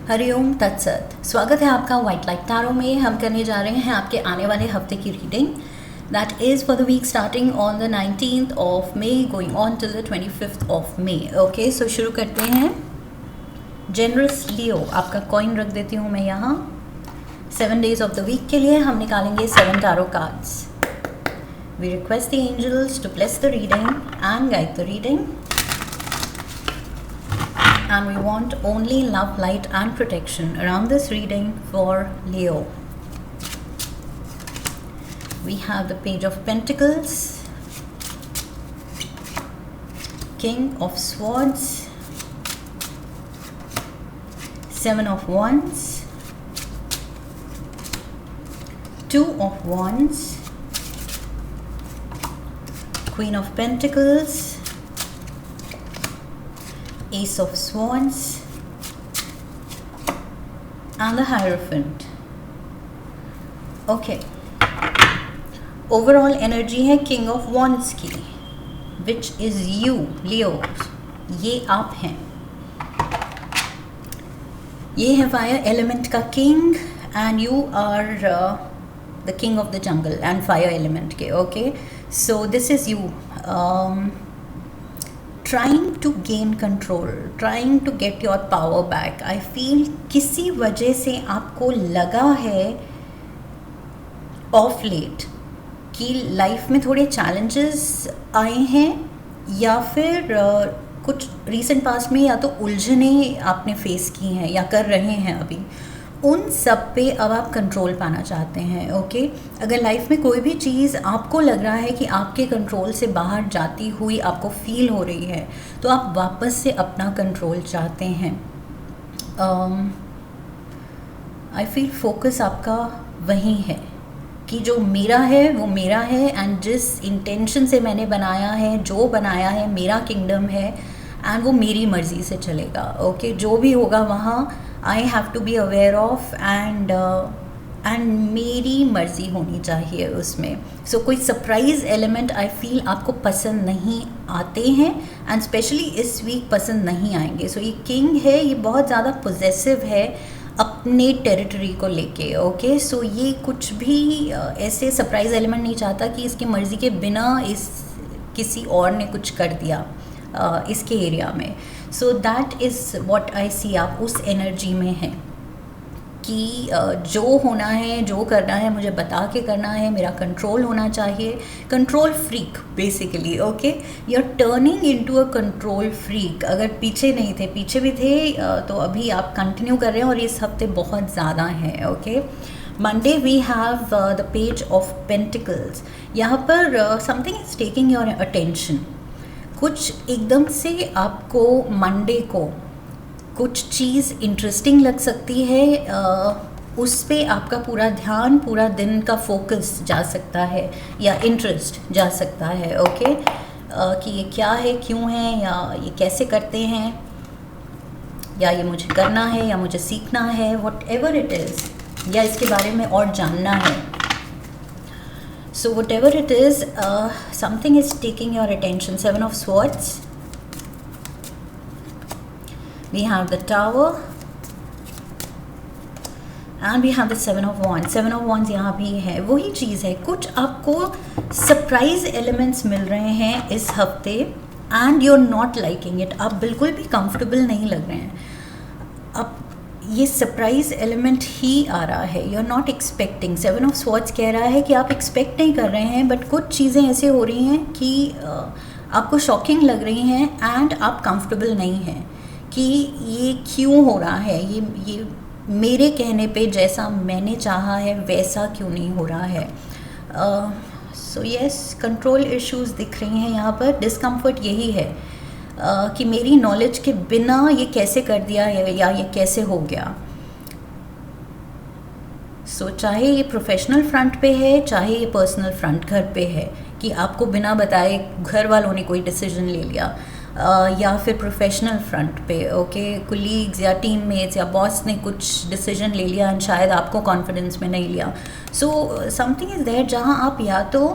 हरिओम तत्सत। स्वागत है आपका वाइट लाइट टैरो में। हम करने जा रहे हैं आपके आने वाले हफ्ते की reading that is for the week starting on the 19th of May going on till the 25th of May. Okay, so शुरू करते हैं। जेनरस लियो, आपका कॉइन रख देती हूँ मैं यहाँ। 7 days ऑफ द वीक के लिए हम निकालेंगे 7 tarot cards. We request the angels to bless the reading and guide the reading. And we want only love, light and protection around this reading for Leo. We have the Page of Pentacles, King of Swords, 7 of Wands, 2 of Wands, Queen of Pentacles, Ace of Swords and the Hierophant. Okay. Overall energy है King of Wands की, which is you, Leo. ये आप हैं। ये है Fire Element का King and you are the King of the Jungle and Fire Element के. Okay. So this is you. Trying to gain control, trying to get your power back. I feel किसी वजह से आपको लगा है of late कि life में थोड़े चैलेंजेस आए हैं या फिर कुछ रीसेंट पास्ट में या तो उलझने आपने फेस की हैं या कर रहे हैं अभी, उन सब पे अब आप कंट्रोल पाना चाहते हैं। ओके, अगर लाइफ में कोई भी चीज़ आपको लग रहा है कि आपके कंट्रोल से बाहर जाती हुई आपको फील हो रही है तो आप वापस से अपना कंट्रोल चाहते हैं। आई फील फोकस आपका वही है कि जो मेरा है वो मेरा है एंड जिस इंटेंशन से मैंने बनाया है, जो बनाया है, मेरा किंगडम है एंड वो मेरी मर्ज़ी से चलेगा। ओके, जो भी होगा वहाँ I have to be aware of and मेरी मर्ज़ी होनी चाहिए उसमें। सो कोई सरप्राइज़ एलिमेंट आई फील आपको पसंद नहीं आते हैं एंड स्पेशली इस वीक पसंद नहीं आएंगे। सो ये किंग है, ये बहुत ज़्यादा पोजेसिव है अपने टेरिटरी को लेके। ओके, सो ये कुछ भी ऐसे सरप्राइज़ एलिमेंट नहीं चाहता कि इसकी मर्ज़ी के बिना इस किसी और ने कुछ कर दिया इसके एरिया में। So that is what I see. आप उस एनर्जी में हैं कि जो होना है, जो करना है, मुझे बता के करना है, मेरा कंट्रोल होना चाहिए। Control freak basically. Okay, you are turning into a control freak. अगर पीछे नहीं थे, पीछे भी थे तो अभी आप कंटिन्यू कर रहे हैं और इस हफ्ते बहुत ज़्यादा है। Okay, Monday we have the page of pentacles. यहाँ पर something is taking your attention. कुछ एकदम से आपको मंडे को कुछ चीज़ इंटरेस्टिंग लग सकती है, उस पे आपका पूरा ध्यान, पूरा दिन का फोकस जा सकता है या इंटरेस्ट जा सकता है। ओके, कि ये क्या है, क्यों है, या ये कैसे करते हैं, या ये मुझे करना है या मुझे सीखना है, वट एवर इट इज़, या इसके बारे में और जानना है। So whatever it is, something is taking your attention. 7 of Swords. We have the Tower. And we have the 7 of Wands. 7 of Wands यहाँ भी है। वही चीज़ है, कुछ आपको सरप्राइज एलिमेंट्स मिल रहे हैं इस हफ्ते and you are not liking it. आप बिल्कुल भी कंफर्टेबल नहीं लग रहे हैं। आप ये सरप्राइज एलिमेंट ही आ रहा है, you are not expecting. 7 of swords कह रहा है कि आप एक्सपेक्ट नहीं कर रहे हैं, बट कुछ चीज़ें ऐसे हो रही हैं कि आपको शॉकिंग लग रही हैं एंड आप कंफर्टेबल नहीं हैं कि ये क्यों हो रहा है, ये मेरे कहने पे जैसा मैंने चाहा है वैसा क्यों नहीं हो रहा है। सो यस, कंट्रोल इश्यूज दिख रही हैं यहाँ पर। डिस्कम्फर्ट यही है कि मेरी नॉलेज के बिना ये कैसे कर दिया या ये कैसे हो गया। सो चाहे ये प्रोफेशनल फ्रंट पे है, चाहे ये पर्सनल फ्रंट घर पे है कि आपको बिना बताए घर वालों ने कोई डिसीजन ले लिया, या फिर प्रोफेशनल फ्रंट पे ओके कुलीग्स या टीममेट्स या बॉस ने कुछ डिसीजन ले लिया एंड शायद आपको कॉन्फिडेंस में नहीं लिया। सो समथिंग इज़ देयर जहाँ आप या तो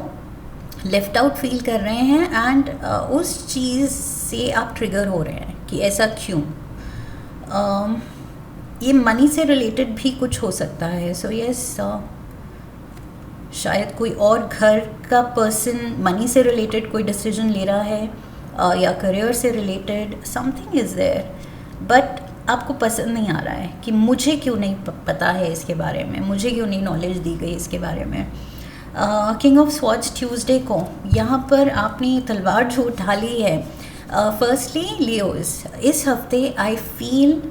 लेफ्ट आउट फील कर रहे हैं एंड उस चीज़ से आप ट्रिगर हो रहे हैं कि ऐसा क्यों। ये मनी से रिलेटेड भी कुछ हो सकता है. सो यस, शायद कोई और घर का पर्सन मनी से रिलेटेड कोई डिसीजन ले रहा है, या करियर से related something is there, but आपको पसंद नहीं आ रहा है कि मुझे क्यों नहीं पता है इसके बारे में, मुझे क्यों नहीं नॉलेज दी गई इसके बारे में. किंग ऑफ स्वॉर्ड्स ट्यूसडे को यहाँ पर आपने तलवार जो उठा ली है. फर्स्टली लियोस, इस हफ्ते I feel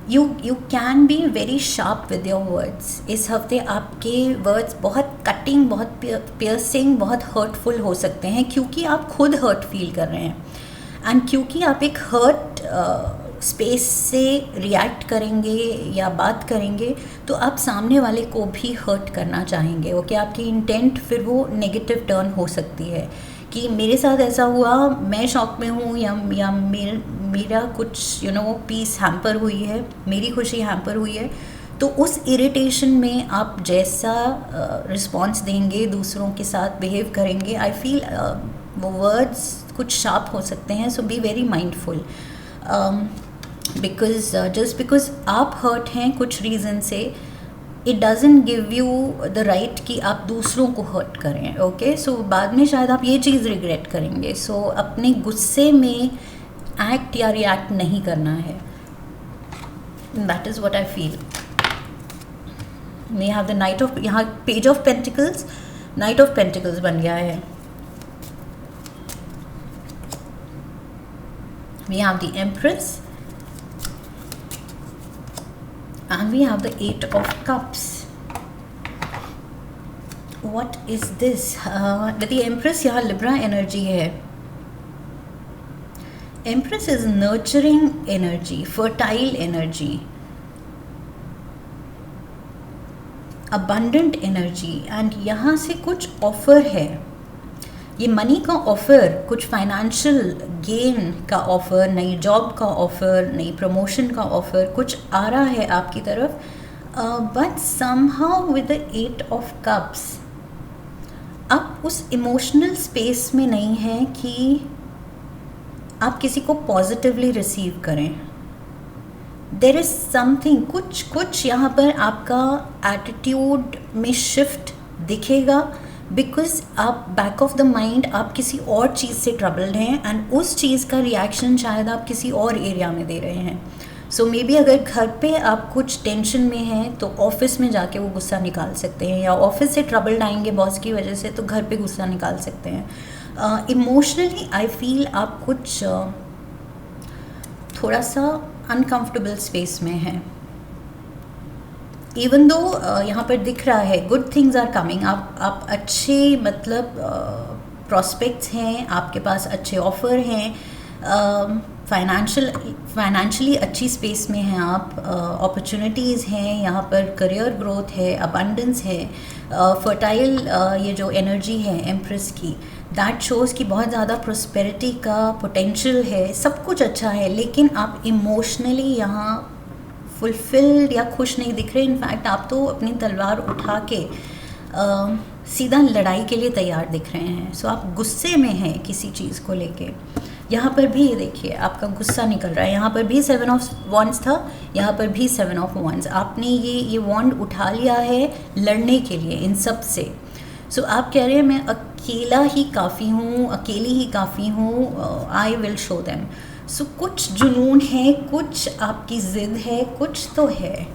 you can be very sharp with your words. इस हफ्ते आपके वर्ड्स बहुत कटिंग, बहुत पियर्सिंग, बहुत हर्टफुल हो सकते हैं, क्योंकि आप खुद हर्ट फील कर रहे हैं, एंड क्योंकि आप एक हर्ट स्पेस से रिएक्ट करेंगे या बात करेंगे तो आप सामने वाले को भी हर्ट करना चाहेंगे. ओके, आपकी इंटेंट फिर वो नेगेटिव टर्न हो सकती है कि मेरे साथ ऐसा हुआ, मैं शॉक में हूँ, या मेरा कुछ पीस हैम्पर हुई है, मेरी खुशी हैम्पर हुई है. तो उस इरिटेशन में आप जैसा रिस्पॉन्स देंगे, दूसरों के साथ बिहेव करेंगे, आई फील वो वर्ड्स कुछ शार्प हो सकते हैं. सो बी वेरी माइंडफुल, बिकॉज आप हर्ट हैं कुछ रीज़न से, it doesn't give you the right कि आप दूसरों को हर्ट करें. ओके, सो बाद में शायद आप ये चीज़ रिग्रेट करेंगे. सो अपने गुस्से में एक्ट या रिएक्ट नहीं करना है. That is what I feel. We have the knight of, यहाँ page of pentacles, knight of pentacles बन गया है. We have the empress and we have the Eight of Cups. What is this? With the Empress यहाँ Libra energy है. Empress is nurturing energy, fertile energy, abundant energy, and यहाँ से कुछ offer है. ये मनी का ऑफ़र, कुछ financial gain का ऑफ़र, नई जॉब का ऑफ़र, नई प्रमोशन का ऑफ़र कुछ आ रहा है आपकी तरफ. But somehow with the 8 of cups आप उस इमोशनल स्पेस में नहीं हैं कि आप किसी को पॉजिटिवली रिसीव करें. देयर इज़ समथिंग, कुछ यहाँ पर आपका एटीट्यूड में शिफ्ट दिखेगा, बिकॉज आप बैक ऑफ द माइंड आप किसी और चीज़ से ट्रबल्ड हैं, एंड उस चीज़ का रिएक्शन शायद आप किसी और एरिया में दे रहे हैं. सो मे बी अगर घर पे आप कुछ टेंशन में हैं तो ऑफिस में जाके वो गुस्सा निकाल सकते हैं, या ऑफिस से ट्रबल्ड आएंगे बॉस की वजह से तो घर पे गुस्सा निकाल सकते हैं. इमोशनली आई फील आप कुछ थोड़ा सा अनकंफर्टेबल स्पेस में हैं. इवन दो यहाँ पर दिख रहा है गुड थिंग्स आर कमिंग, आप अच्छे मतलब प्रॉस्पेक्ट्स हैं, आपके पास अच्छे ऑफ़र हैं, फाइनेंशियली अच्छी स्पेस में हैं आप, अपॉर्चुनिटीज़ हैं यहाँ पर, करियर ग्रोथ है, अबंडेंस है, फर्टाइल ये जो एनर्जी है एम्प्रेस की, दैट शोज़ कि बहुत ज़्यादा प्रोस्पेरिटी का पोटेंशियल है, सब कुछ अच्छा है. लेकिन आप इमोशनली यहाँ फुलफिल्ड या खुश नहीं दिख रहे. इनफैक्ट आप तो अपनी तलवार उठा के सीधा लड़ाई के लिए तैयार दिख रहे हैं. सो आप गुस्से में हैं किसी चीज़ को लेके. यहाँ पर भी देखिए आपका गुस्सा निकल रहा है. यहाँ पर भी 7 ऑफ वॉन्ड्स था, यहाँ पर भी 7 ऑफ वॉन्ड्स. आपने ये वॉन्ड उठा लिया है लड़ने के लिए इन सब से. सो आप कह रहे हैं मैं अकेला ही काफ़ी हूँ, अकेली ही काफ़ी हूँ, आई विल शो देम. सो कुछ जुनून है, कुछ आपकी ज़िद है, कुछ तो है,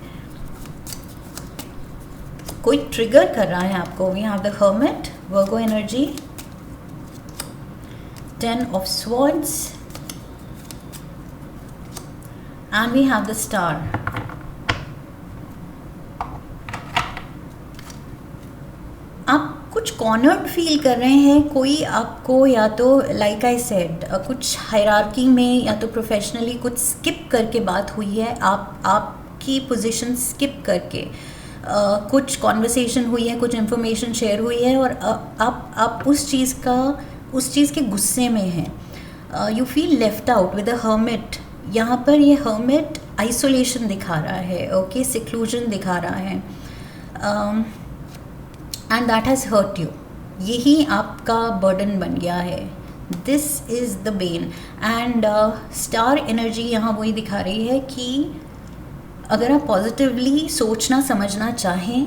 कोई ट्रिगर कर रहा है आपको. We have the hermit, Virgo energy, 10 of swords, and we have the star. आप कुछ कॉर्नर्ड फील कर रहे हैं, कोई आपको या तो लाइक आई सेड कुछ हायरार्की में या तो प्रोफेशनली कुछ स्किप करके बात हुई है, आपकी पोजीशन स्किप करके कुछ कॉन्वर्सेशन हुई है, कुछ इन्फॉर्मेशन शेयर हुई है, और आप उस चीज़ के गुस्से में हैं. You feel left out with a hermit. यहाँ पर ये हर्मिट आइसोलेशन दिखा रहा है, ओके, सिक्लूजन दिखा रहा है, and that has hurt you. यही आपका बर्डन बन गया है. This is the bane. And star energy यहाँ वही दिखा रही है कि अगर आप पॉजिटिवली सोचना समझना चाहें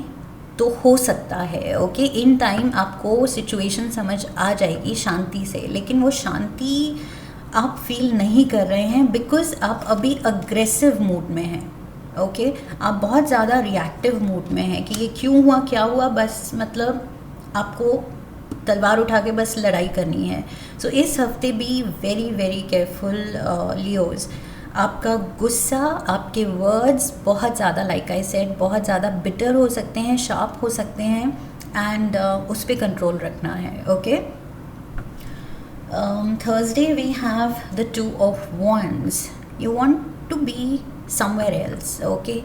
तो हो सकता है, ओके, इन टाइम आपको सिचुएशन समझ आ जाएगी शांति से, लेकिन वो शांति आप फील नहीं कर रहे हैं बिकॉज आप अभी अग्रेसिव मूड में हैं, ओके। आप बहुत ज़्यादा रिएक्टिव मूड में हैं कि ये क्यों हुआ, क्या हुआ, बस मतलब आपको तलवार उठा के बस लड़ाई करनी है। सो इस हफ्ते भी वेरी वेरी केयरफुल लियोज। आपका गुस्सा, आपके वर्ड्स बहुत ज़्यादा, लाइक आई सेड, बहुत ज़्यादा बिटर हो सकते हैं, शार्प हो सकते हैं, एंड उस पर कंट्रोल रखना है, okay. Thursday we have the Two of Wands. You want to be somewhere else, okay?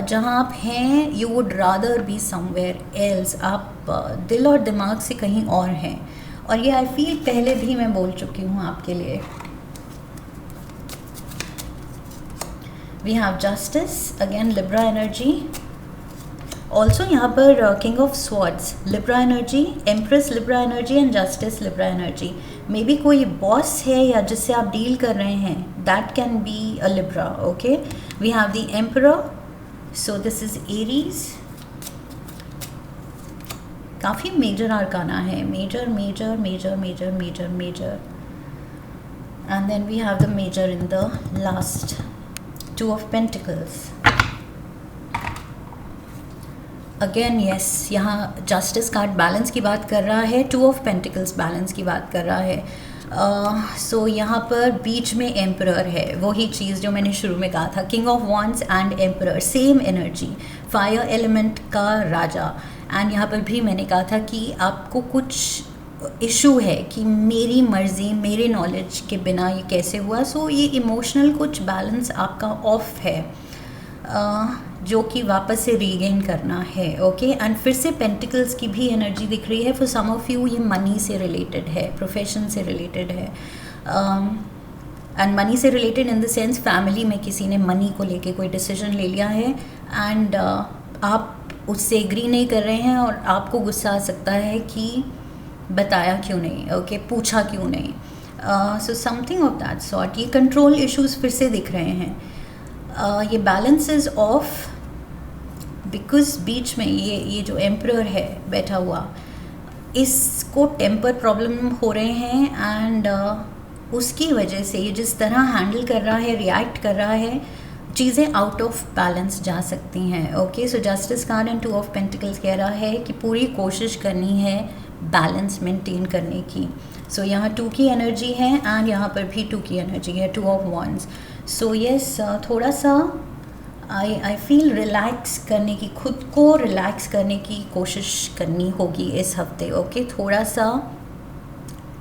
जहाँ आप हैं you would rather be somewhere else. आप दिल और दिमाग से कहीं और हैं, और ये आई फील पहले भी मैं बोल चुकी हूँ आपके लिए। We have Justice, again Libra energy. Also यहाँ पर king of swords Libra energy, empress Libra energy and justice Libra energy. May be कोई बॉस है या जिससे आप डील कर रहे हैं, that can be a Libra, okay. We have the emperor, so this is Aries. काफ़ी मेजर आर्काना है, major major major major major major, and then we have the major in the last, two of pentacles. Again yes, यहाँ justice card balance की बात कर रहा है, to of pentacles balance की बात कर रहा है। सो यहाँ पर बीच में एम्परर है, वही चीज़ जो मैंने शुरू में कहा था, king of wands and emperor, same energy, fire element का राजा। एंड यहाँ पर भी मैंने कहा था कि आपको कुछ इशू है कि मेरी मर्ज़ी, मेरे नॉलेज के बिना ये कैसे हुआ। सो ये इमोशनल कुछ बैलेंस आपका ऑफ है, जो कि वापस से रीगेन करना है, ओके। एंड फिर से पेंटिकल्स की भी एनर्जी दिख रही है। फॉर सम ऑफ यू ये मनी से रिलेटेड है, प्रोफेशन से रिलेटेड है, एंड मनी से related in the sense family में किसी ने मनी को लेके कोई डिसीजन ले लिया है, एंड आप उससे एग्री नहीं कर रहे हैं, और आपको गुस्सा आ सकता है कि बताया क्यों नहीं, ओके, पूछा क्यों नहीं। So something of that sort. ये कंट्रोल इश्यूज फिर से दिख रहे हैं। ये बैलेंस इज ऑफ बिकॉज बीच में ये जो एम्परर है बैठा हुआ, इसको टेम्पर प्रॉब्लम हो रहे हैं, एंड उसकी वजह से ये जिस तरह हैंडल कर रहा है, रिएक्ट कर रहा है, चीज़ें आउट ऑफ बैलेंस जा सकती हैं, okay. So justice card and to of pentacles कह रहा है कि पूरी कोशिश करनी है बैलेंस मेंटेन करने की। सो यहाँ टू की एनर्जी है, एंड यहाँ पर भी टू की एनर्जी है, two of wands. So yes, थोड़ा सा आई फील रिलैक्स करने की, खुद को रिलैक्स करने की कोशिश करनी होगी इस हफ्ते, ओके। थोड़ा सा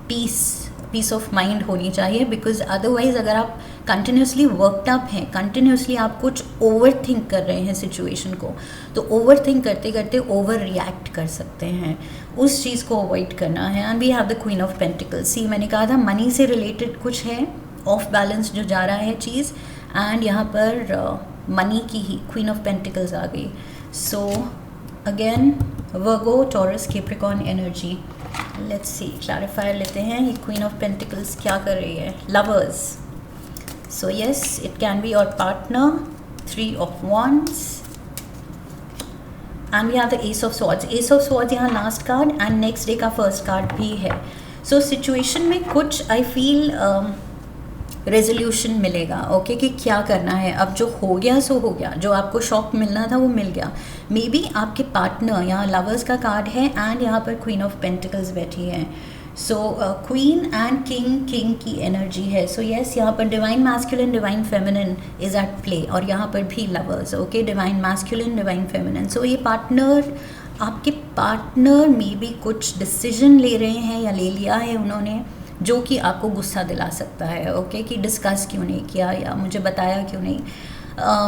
पीस ऑफ माइंड होनी चाहिए, बिकॉज अदरवाइज़ अगर आप कंटिन्यूसली वर्कड अप हैं, कंटिन्यूसली आप कुछ ओवर थिंक कर रहे हैं सिचुएशन को, तो ओवर थिंक करते करते ओवर रिएक्ट कर सकते हैं। उस चीज़ को अवॉइड करना है। And we have the queen of pentacles. See, मैंने कहा था मनी से रिलेटेड कुछ है, ऑफ बैलेंस जो जा रहा है चीज़, एंड यहाँ पर मनी की ही क्वीन ऑफ पेंटिकल्स आ गई। So again Virgo, Taurus, Capricorn energy. Let's see, clarifier लेते हैं, ये क्वीन ऑफ पेंटिकल्स क्या कर रही है। Lovers, so yes, it can be your partner, three of wands, and we have the ace of swords. Ace of swords यहाँ last card and next day का first card भी है। So situation में कुछ आई फील रेजोल्यूशन मिलेगा, okay, कि क्या करना है। अब जो हो गया सो हो गया, जो आपको शॉक मिलना था वो मिल गया। मे बी आपके पार्टनर, यहाँ लवर्स का कार्ड है, एंड यहाँ पर क्वीन ऑफ पेंटिकल्स बैठी है। सो क्वीन एंड किंग की एनर्जी है। सो यस, यहाँ पर divine masculine, divine feminine is at play, और यहाँ पर भी lovers, okay, divine masculine, divine feminine. So ये पार्टनर, आपके पार्टनर मे बी कुछ डिसीजन ले रहे हैं या ले लिया है उन्होंने, जो कि आपको गुस्सा दिला सकता है, ओके, कि डिस्कस क्यों नहीं किया या मुझे बताया क्यों नहीं।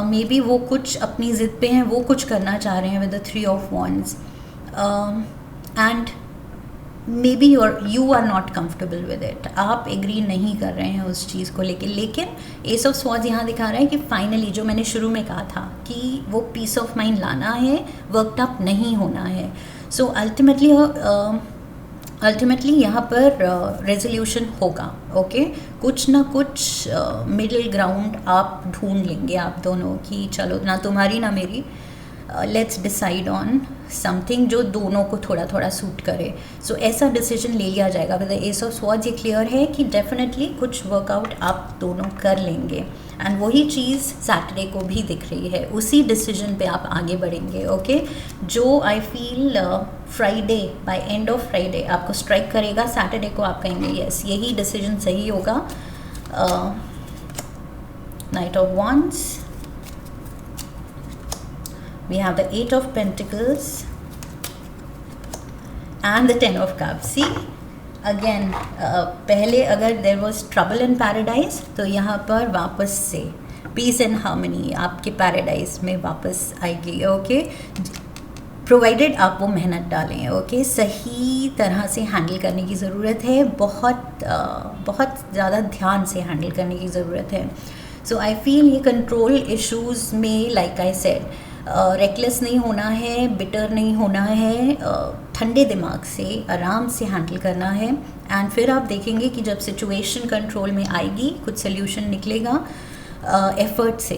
मे बी वो कुछ अपनी ज़िद पे हैं, वो कुछ करना चाह रहे हैं with the three of wands, and may be you are not comfortable with it. आप एग्री नहीं कर रहे हैं उस चीज़ को लेके, लेकिन एस ऑफ स्वॉर्ड्स यहाँ दिखा रहा है कि फाइनली जो मैंने शुरू में कहा था कि वो पीस ऑफ माइंड लाना है, वर्कड अप नहीं होना है। सो अल्टीमेटली अल्टीमेटली यहाँ पर रेजोल्यूशन होगा, ओके। कुछ ना कुछ मिडिल ग्राउंड आप ढूंढ लेंगे आप दोनों की, चलो ना तुम्हारी ना मेरी, लेट्स डिसाइड ऑन समथिंग जो दोनों को थोड़ा थोड़ा सूट करे। सो ऐसा डिसीजन ले लिया जाएगा। With the ace of swords ये क्लियर है कि डेफिनेटली कुछ वर्कआउट आप दोनों कर लेंगे, एंड वही चीज़ सैटरडे को भी दिख रही है, उसी डिसीजन पे आप आगे बढ़ेंगे, ओके। जो I feel Friday, by end of Friday आपको स्ट्राइक करेगा, सैटरडे को आप कहेंगे यस यही डिसीजन सही होगा। Knight of wands, we have the 8 of Pentacles and the 10 of Cups. See again, पहले अगर there was trouble in paradise, तो यहाँ पर वापस से peace and harmony आपके paradise में वापस आएगी, ओके। प्रोवाइडेड आप वो मेहनत डालें, ओके। सही तरह से हैंडल करने की ज़रूरत है, बहुत ज़्यादा ध्यान से हैंडल करने की ज़रूरत है। सो आई फील ये कंट्रोल इश्यूज़ में, लाइक आई सेड, रेकलेस नहीं होना है, बिटर नहीं होना है, ठंडे दिमाग से आराम से हैंडल करना है। एंड फिर आप देखेंगे कि जब सिचुएशन कंट्रोल में आएगी, कुछ सोल्यूशन निकलेगा एफर्ट से,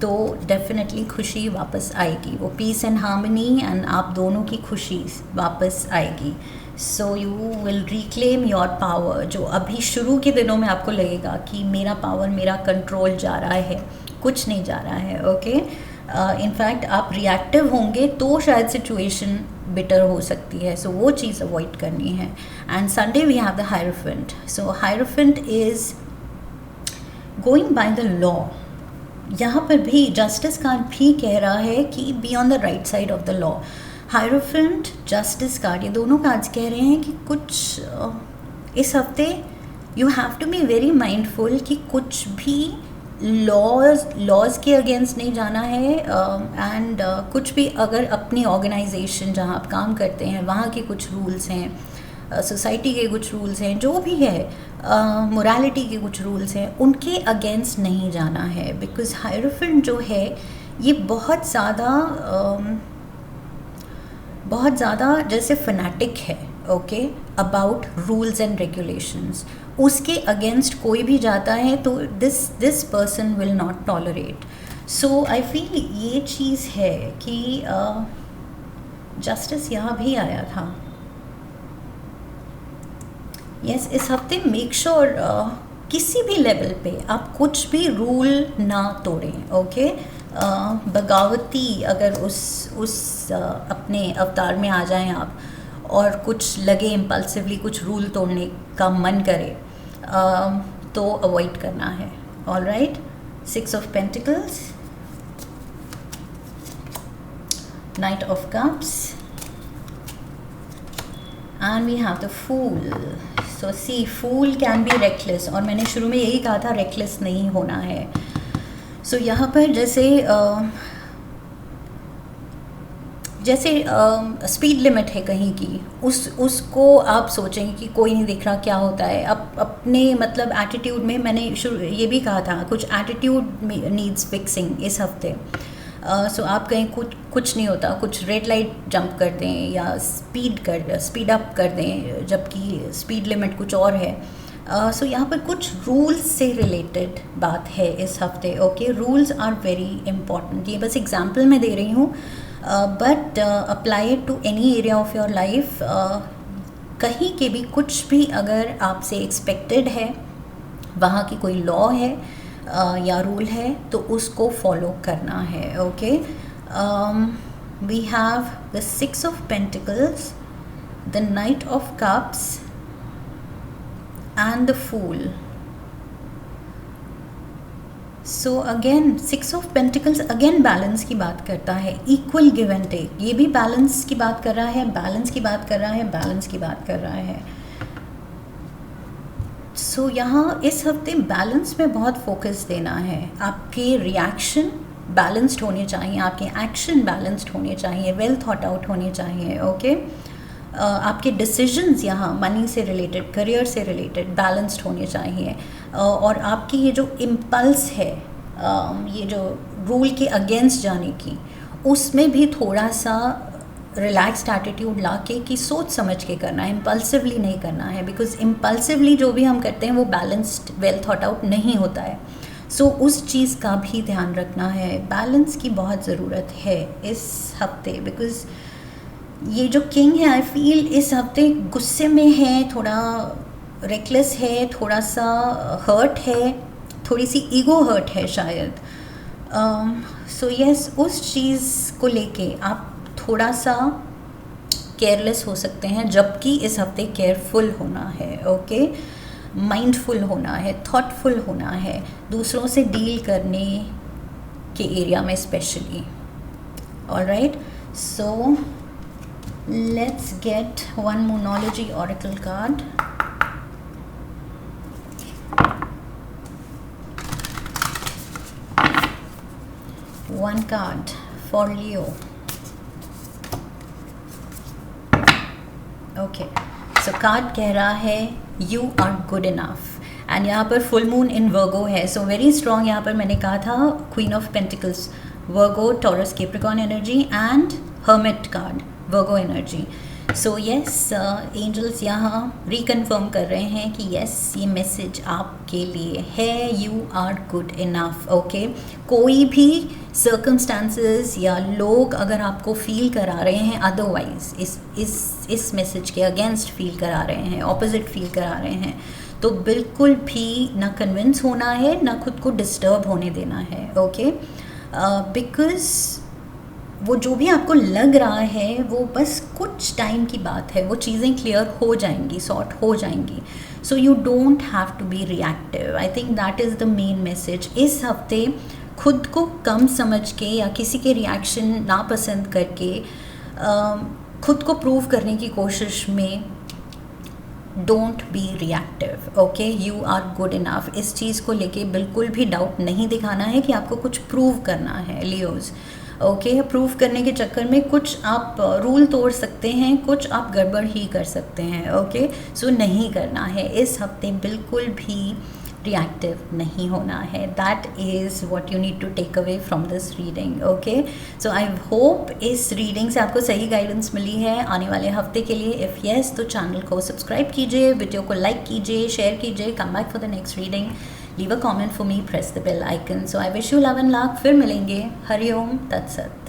तो डेफिनेटली खुशी वापस आएगी, वो पीस एंड हार्मनी एंड आप दोनों की खुशी वापस आएगी। So you will reclaim your power, जो अभी शुरू के दिनों में आपको लगेगा कि मेरा पावर, मेरा कंट्रोल जा रहा है, कुछ नहीं जा रहा है, ओके। इनफैक्ट आप रिएक्टिव होंगे तो शायद सिचुएशन बिटर हो सकती है, सो वो चीज़ अवॉइड करनी है। And Sunday we have the hierophant. So hierophant is going by the law. यहाँ पर भी जस्टिस कार्ड भी कह रहा है कि be on the right side of the law. Hierophant, justice card, ये दोनों कार्ड्स कह रहे हैं कि कुछ इस हफ्ते you have to be very mindful कि कुछ भी लॉज के अगेंस्ट नहीं जाना है। एंड कुछ भी अगर अपनी ऑर्गेनाइजेशन जहाँ आप काम करते हैं वहाँ के कुछ रूल्स हैं, सोसाइटी के कुछ रूल्स हैं, जो भी है, मोरालिटी के कुछ रूल्स हैं, उनके अगेंस्ट नहीं जाना है। बिकॉज हायरोफेंट जो है ये बहुत ज़्यादा जैसे फनाटिक है, okay, about rules and regulations. उसके अगेंस्ट कोई भी जाता है तो this person will not tolerate. So I feel ये चीज़ है कि जस्टिस यहाँ भी आया था। यस, इस हफ्ते मेक श्योर किसी भी लेवल पे आप कुछ भी रूल ना तोड़ें, ओके। बगावती अगर उस अपने अवतार में आ जाएं आप, और कुछ लगे इम्पल्सिवली कुछ रूल तोड़ने का मन करे, तो अवॉइड करना है। All right, 6 of Pentacles, Knight of Cups, and we have the Fool. So see, Fool can be reckless, और मैंने शुरू में यही कहा था reckless नहीं होना है। So यहाँ पर जैसे स्पीड लिमिट है कहीं की, उसको आप सोचें कि कोई नहीं देख रहा क्या होता है। अपने मतलब एटीट्यूड में, मैंने ये भी कहा था, कुछ एटीट्यूड नीड्स फिक्सिंग इस हफ्ते। सो आप कहीं कुछ नहीं होता, कुछ रेड लाइट जंप कर दें या स्पीड अप कर दें, जबकि स्पीड लिमिट कुछ और है। सो यहाँ पर कुछ रूल्स से रिलेटेड बात है इस हफ्ते, okay. Rules are very important. ये बस एग्जाम्पल मैं दे रही हूँ, but apply it to any area of your life. कहीं के भी कुछ भी अगर आपसे एक्सपेक्टेड है, वहाँ की कोई लॉ है या रूल है, तो उसको फॉलो करना है, okay. We have the 6 of Pentacles, the Knight of Cups and the Fool. So again 6 of Pentacles again balance की बात करता है, इक्वल गिव एंड टेक। ये भी बैलेंस की बात कर रहा है, बैलेंस की बात कर रहा है, बैलेंस की बात कर रहा है। सो यहाँ इस हफ्ते बैलेंस में बहुत फोकस देना है। आपके रिएक्शन बैलेंस्ड होने चाहिए, आपके एक्शन बैलेंस्ड होने चाहिए, वेल थॉट आउट होने चाहिए, ओके। आपके डिसीजंस यहाँ मनी से रिलेटेड, करियर से रिलेटेड बैलेंस्ड होने चाहिए। और आपकी ये जो इम्पल्स है, ये जो रूल के अगेंस्ट जाने की, उसमें भी थोड़ा सा रिलैक्स्ड एटीट्यूड ला के कि सोच समझ के करना है, इम्पल्सिवली नहीं करना है, बिकॉज इम्पल्सिवली जो भी हम करते हैं वो बैलेंस्ड वेल थॉट आउट नहीं होता है. सो उस चीज़ का भी ध्यान रखना है. बैलेंस की बहुत ज़रूरत है इस हफ्ते, बिकॉज ये जो किंग है आई फील इस हफ्ते गुस्से में है, थोड़ा रेकलेस है, थोड़ा सा हर्ट है, थोड़ी सी ईगो हर्ट है शायद. सो यस, उस चीज़ को लेके आप थोड़ा सा केयरलेस हो सकते हैं, जबकि इस हफ्ते केयरफुल होना है. ओके, माइंडफुल होना है, थॉटफुल होना है, दूसरों से डील करने के एरिया में specially. Alright, so let's get one monology oracle card. One card for Leo. Okay, so card कह रहा है you are good enough. And यहाँ पर फुल मून इन वर्गो है, सो वेरी स्ट्रॉन्ग. यहाँ पर मैंने कहा था queen of pentacles, Virgo, Taurus, Capricorn energy and hermit card, Virgo energy. So yes, angels यहाँ रिकन्फर्म कर रहे हैं कि यस, ये मैसेज आपके लिए है. You are good enough. Okay, कोई भी सर्कमस्टांसेस या लोग अगर आपको फील करा रहे हैं अदरवाइज, इस मैसेज के अगेंस्ट फील करा रहे हैं, ऑपोजिट फील करा रहे हैं, तो बिल्कुल भी ना कन्विंस होना है, ना खुद को डिस्टर्ब होने देना है. ओके, बिकॉज वो जो भी आपको लग रहा है वो बस कुछ टाइम की बात है, वो चीज़ें क्लियर हो जाएंगी, सॉर्ट हो जाएंगी. So you don't have to be reactive. I think that is the main message. इस हफ्ते खुद को कम समझ के या किसी के रिएक्शन नापसंद करके खुद को प्रूव करने की कोशिश में don't be reactive. Okay, you are good enough. इस चीज़ को लेके बिल्कुल भी डाउट नहीं दिखाना है कि आपको कुछ प्रूव करना है लियोज. ओके, प्रूव करने के चक्कर में कुछ आप रूल तोड़ सकते हैं, कुछ आप गड़बड़ ही कर सकते हैं. ओके, सो नहीं करना है इस हफ्ते, बिल्कुल भी रिएक्टिव नहीं होना है. That is what you need to take away from this reading. Okay, so I hope इस रीडिंग से आपको सही गाइडेंस मिली है आने वाले हफ्ते के लिए. इफ़ येस, तो चैनल को सब्सक्राइब कीजिए, वीडियो को लाइक कीजिए, शेयर कीजिए. Come back for the next reading. Leave a comment for me, press the bell icon. So I wish you love and luck. फिर मिलेंगे. हरिओम तत्सत.